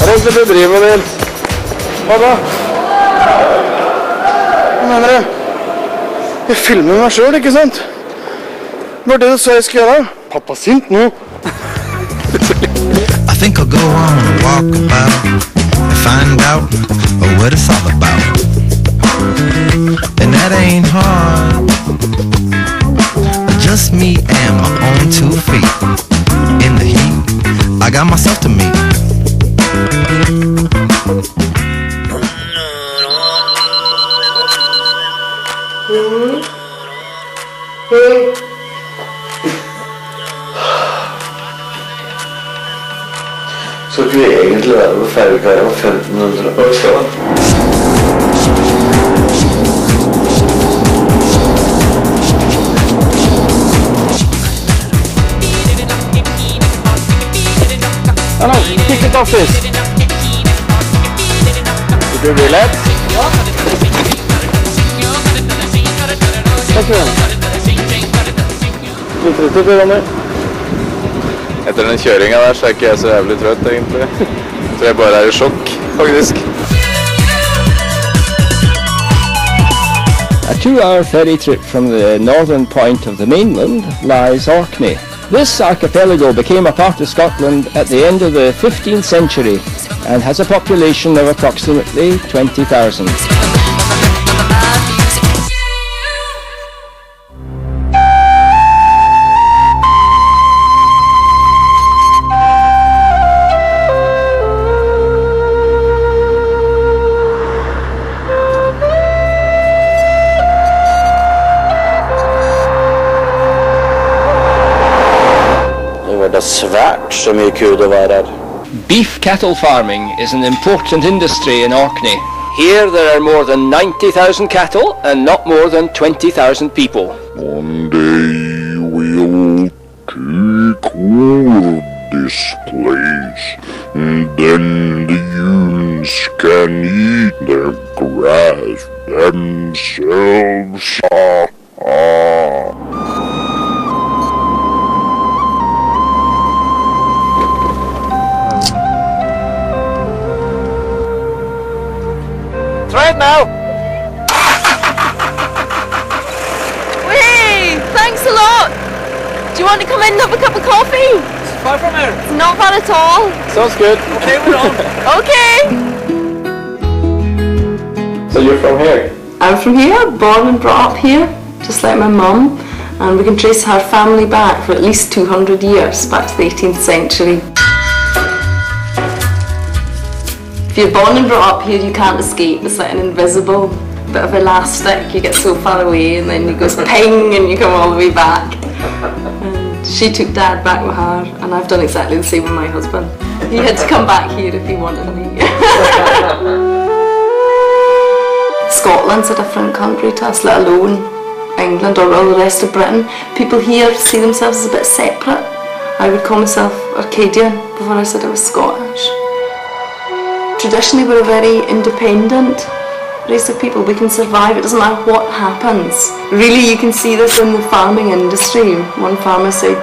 Hva er det du driver med, Nils? Hva da? Hva mener du? Jeg filmer meg selv, ikke sant? Hva er det du sa jeg skulle gjøre? Pappa er sint nå. I think I'll go on a walkabout and find out what it's all about. And that ain't hard. Just me and my own 2 feet. In the heat, I got myself to meet. Så kunne vi egentlig være på fergekaia om 1500 år siden. Hello, ticket office. Did you read it? Yeah. Thank you. Etter den kjøringen der så er ikke jeg så jævlig trøtt egentlig. Så jeg bare er i sjokk, faktisk. A 2-hour ferry trip from the northern point of the mainland lies Orkney. This archipelago became a part of Scotland at the end of the 15th century and has a population of approximately 20,000. Det er svært så mye kud å være her. Beef cattle farming is an important industry in Orkney. Here there are more than 90,000 cattle and not more than 20,000 people. One day we'll take over this place, and then the humans can eat their grass themselves. Try it now! Hey, thanks a lot! Do you want to come in and have a cup of coffee? It's far from here. It's not bad at all. Sounds good. Okay, we're on. Okay! So you're from here? I'm from here, born and brought up here, just like my mum. And we can trace her family back for at least 200 years, back to the 18th century. If you're born and brought up here, you can't escape. It's like an invisible bit of elastic. You get so far away and then it goes ping and you come all the way back. And she took Dad back with her, and I've done exactly the same with my husband. He had to come back here if he wanted me. Scotland's a different country to us, let alone England or all the rest of Britain. People here see themselves as a bit separate. I would call myself Arcadian before I said I was Scottish. Traditionally, we're a very independent race of people. We can survive, it doesn't matter what happens. Really, you can see this in the farming industry. One farmer said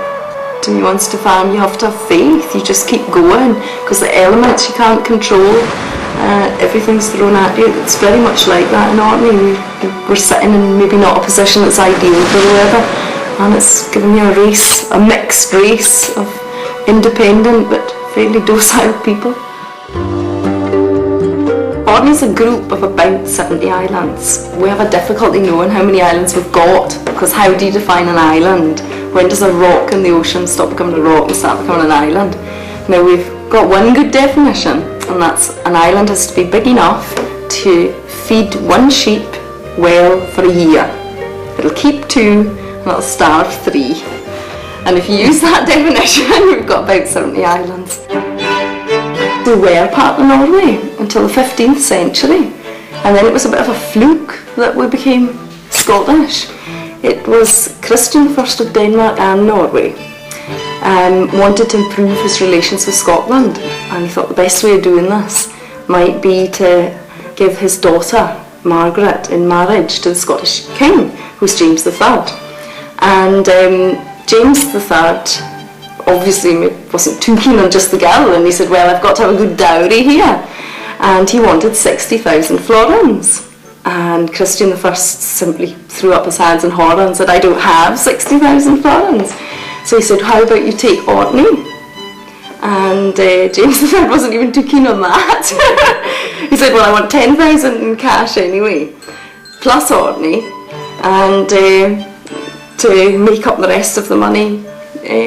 to me once, to farm, you have to have faith. You just keep going, because the elements you can't control, everything's thrown at you. It's very much like that in Orkney. We're sitting in maybe not a position that's ideal for the weather, and it's given you a race, a mixed race of independent but fairly docile people. Orkney's a group of about 70 islands. We have a difficulty knowing how many islands we've got, because how do you define an island? When does a rock in the ocean stop becoming a rock and start becoming an island? Now we've got one good definition, and that's an island has to be big enough to feed one sheep well for a year. It'll keep 2 and it'll starve 3. And if you use that definition, we've got about 70 islands. We were part of Norway until the 15th century, and then it was a bit of a fluke that we became Scottish. It was Christian first of Denmark and Norway wanted to improve his relations with Scotland, and he thought the best way of doing this might be to give his daughter Margaret in marriage to the Scottish king, who was James III. And James III obviously wasn't too keen on just the girl, and he said, well, I've got to have a good dowry here. And he wanted 60,000 florins. And Christian I simply threw up his hands in horror and said, I don't have 60,000 florins. So he said, how about you take Orkney? And James I wasn't even too keen on that. He said, well, I want 10,000 in cash anyway, plus Orkney, and to make up the rest of the money,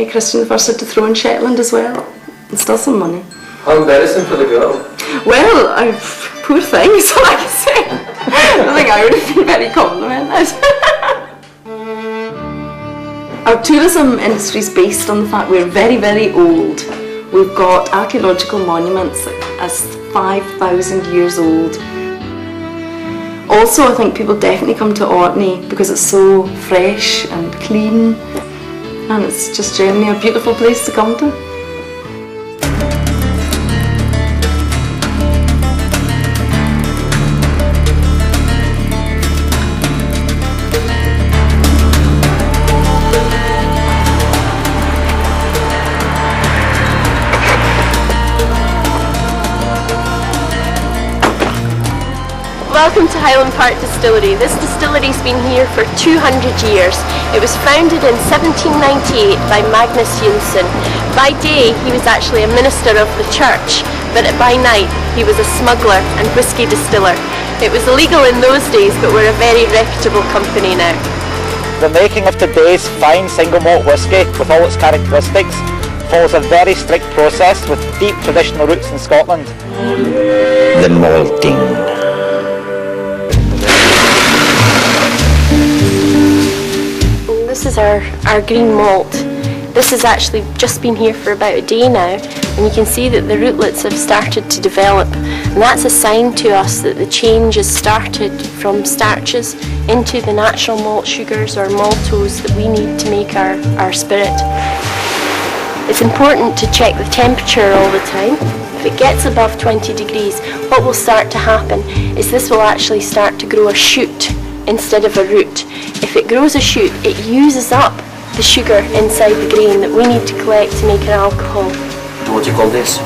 Christian I had to throw in Shetland as well, and still some money. How embarrassing for the girl. Well, poor thing, is all I can say. I think I would have been very complimented. Our tourism industry is based on the fact we're very, very old. We've got archaeological monuments as 5,000 years old. Also, I think people definitely come to Orkney because it's so fresh and clean, and it's just generally a beautiful place to come to. Welcome to Highland Park Distillery. This distillery's been here for 200 years. It was founded in 1798 by Magnus Jönsson. By day, he was actually a minister of the church, but by night, he was a smuggler and whiskey distiller. It was illegal in those days, but we're a very reputable company now. The making of today's fine single malt whisky, with all its characteristics, follows a very strict process with deep traditional roots in Scotland. The malting. This is our green malt. This has actually just been here for about a day now, and you can see that the rootlets have started to develop, and that's a sign to us that the change has started from starches into the natural malt sugars or maltose that we need to make our spirit. It's important to check the temperature all the time. If it gets above 20 degrees, what will start to happen is this will actually start to grow a shoot instead of a root. If it grows a shoot, it uses up the sugar inside the grain that we need to collect to make our alcohol. What do you call this?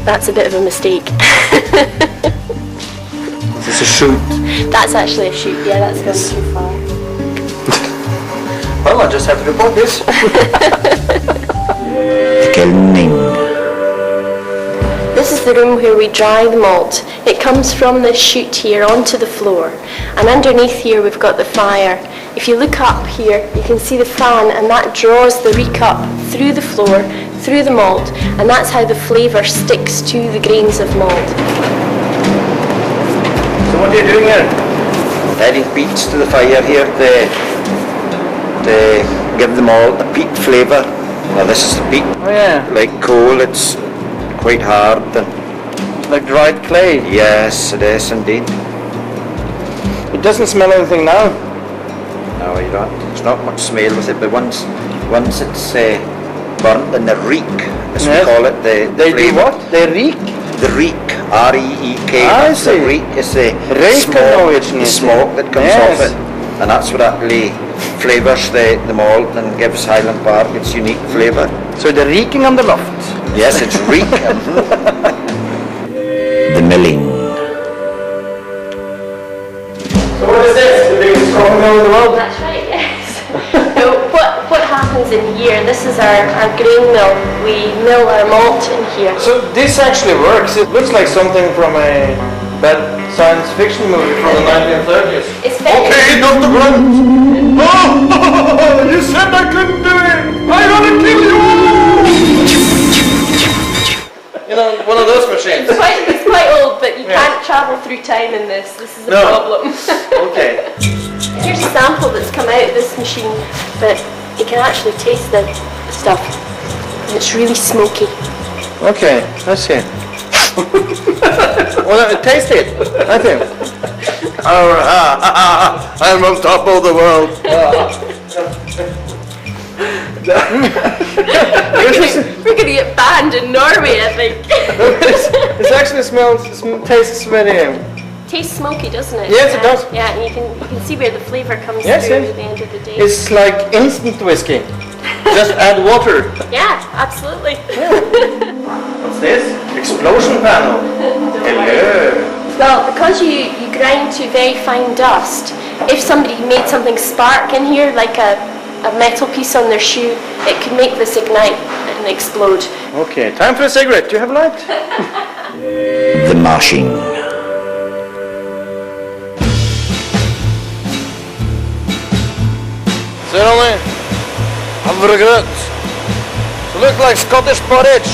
That's a bit of a mistake. Is this a shoot? That's actually a shoot, yeah, that's gone too far. Well, I just have to report this. Kilning. This is the room where we dry the malt. It comes from this chute here onto the floor, and underneath here we've got the fire. If you look up here, you can see the fan, and that draws the reek up through the floor, through the malt, and that's how the flavour sticks to the grains of malt. So what are you doing here? Adding peats to the fire here to give them all a peat flavour. Now this is the peat. Oh yeah. Like coal, it's quite hard and Like dried clay. yes, it is indeed. It doesn't smell anything now. No, you don't. There's not much smell with it, but once it's burnt, then the reek, as we Yes. call it, the They do flavour. what? They reek? The reek, R-E-E-K. I That's the see. reek. It's the Reek, I know smoke, which the means smoke that comes yes. off it, and that's what actually flavours the malt and gives Highland Park its unique flavour. So they're reeking on the loft. Yes, it's reek. The milling. So what is this? The biggest coffee mill in the world? That's right, yes. So what happens in here, this is our grain mill. We mill our malt in here. So this actually works. It looks like something from a bad science fiction movie from the 1930s. It's very Dr. Grant! Oh, you said I couldn't do it! I'm gonna kill you! You know, one of those machines. It's quite old, but you can't travel through time in this. This is a No. problem. Okay. Here's a sample that's come out of this machine, but you can actually taste the stuff. And it's really smoky. Okay, let's see. Well, taste it. I think. I'm on top of the world. We're gonna get banned in Norway, I think. It actually tastes very. Tastes smoky, doesn't it? Yes, it does. Yeah, and you can see where the flavour comes Yes, through yes. at the end of the day. It's like instant whiskey. Just add water. Yeah, absolutely. What's this? Explosion panel. Hello. Well, because you grind to very fine dust, if somebody made something spark in here, like a metal piece on their shoe, it could make this ignite and explode. Okay, time for a cigarette. Do you have a light? The mashing. Certainly, I've regrets. It looks like Scottish porridge.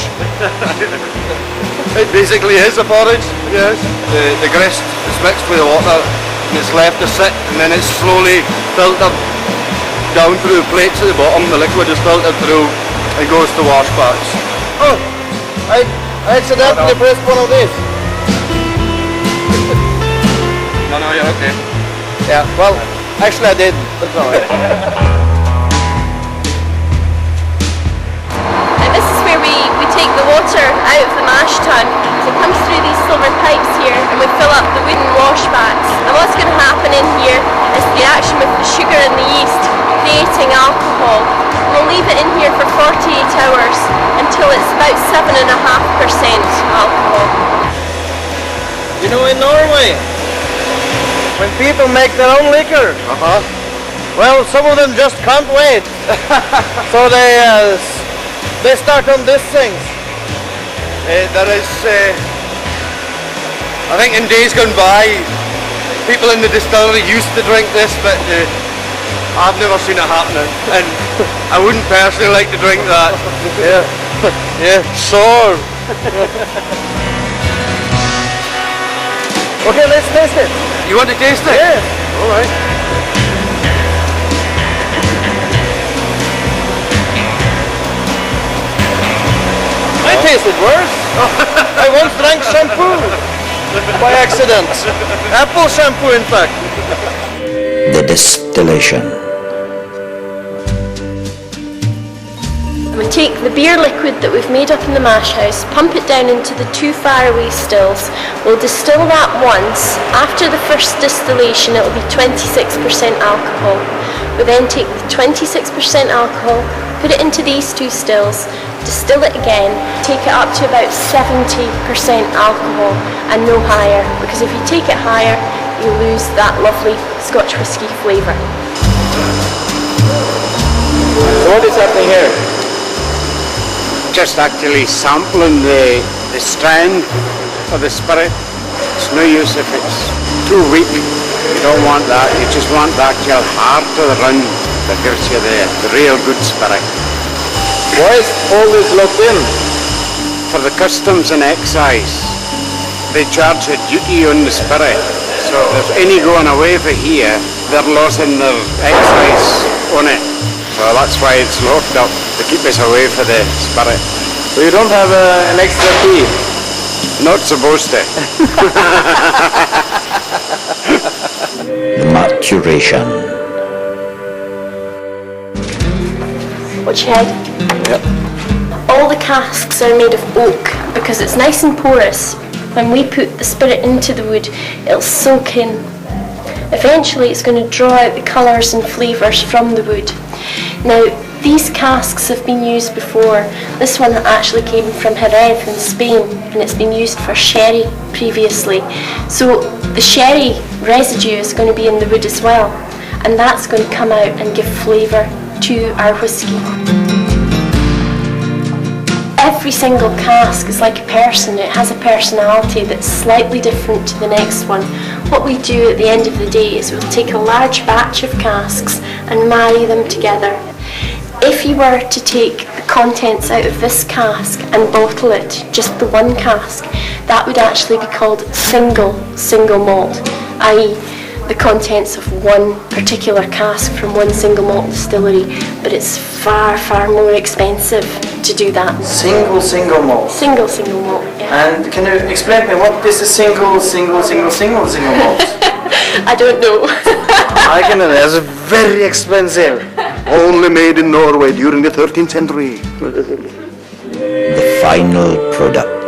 It basically is a porridge, yes. The grist is mixed with the water and it's left to sit and then it's slowly filtered down through the plates at the bottom. The liquid is filtered through and goes to wash baths. Oh, I accidentally pressed one of these. No, you're okay. Yeah, well, actually I did. That's all right. And this is where we take the water out of the mash tun. It comes through these silver pipes here and we fill up the wooden wash bags. And what's going to happen in here is the action with the sugar and the yeast creating alcohol. We'll leave it in here for 48 hours until it's about 7.5% alcohol. You know, in Norway, when people make their own liquor, well, some of them just can't wait. So they start on these things. There is, I think in days gone by, people in the distillery used to drink this, but I've never seen it happening, and I wouldn't personally like to drink that. Yeah, sure. Okay, let's taste it. You want to taste it? Yeah. All right. I tasted worse. I once drank shampoo by accident. Apple shampoo, in fact. The distillation. We take the beer liquid that we've made up in the mash house, pump it down into the 2 faraway stills. We'll distill that once. After the first distillation, it'll be 26% alcohol. We then take the 26% alcohol, put it into these 2 stills, distill it again, take it up to about 70% alcohol and no higher, because if you take it higher, you lose that lovely Scotch whisky flavour. So what is happening here? Just actually sampling the strand of the spirit. It's no use if it's too weak. You don't want that. You just want the actual heart of the run that gives you the real good spirit. Why is all this locked in? For the customs and excise, they charge a duty on the spirit. So if any going away for here, they're losing their excise on it. So that's why it's locked up, to keep us away for the spirit. So you don't have an extra key? Not supposed to. The maturation. Watch your head. Yep. All the casks are made of oak because it's nice and porous. When we put the spirit into the wood, it'll soak in. Eventually it's going to draw out the colours and flavours from the wood. Now, these casks have been used before. This one actually came from Jerez in Spain, and it's been used for sherry previously. So the sherry residue is going to be in the wood as well, and that's going to come out and give flavour to our whisky. Every single cask is like a person. It has a personality that's slightly different to the next one. What we do at the end of the day is we'll take a large batch of casks and marry them together. If you were to take the contents out of this cask and bottle it, just the one cask, that would actually be called single malt, i.e. the contents of one particular cask from one single malt distillery, but it's far, far more expensive to do that. Single malt. Single malt, yeah. And can you explain to me what is a single malt? I don't know. I can know, it's very expensive. Only made in Norway during the 13th century. The final product.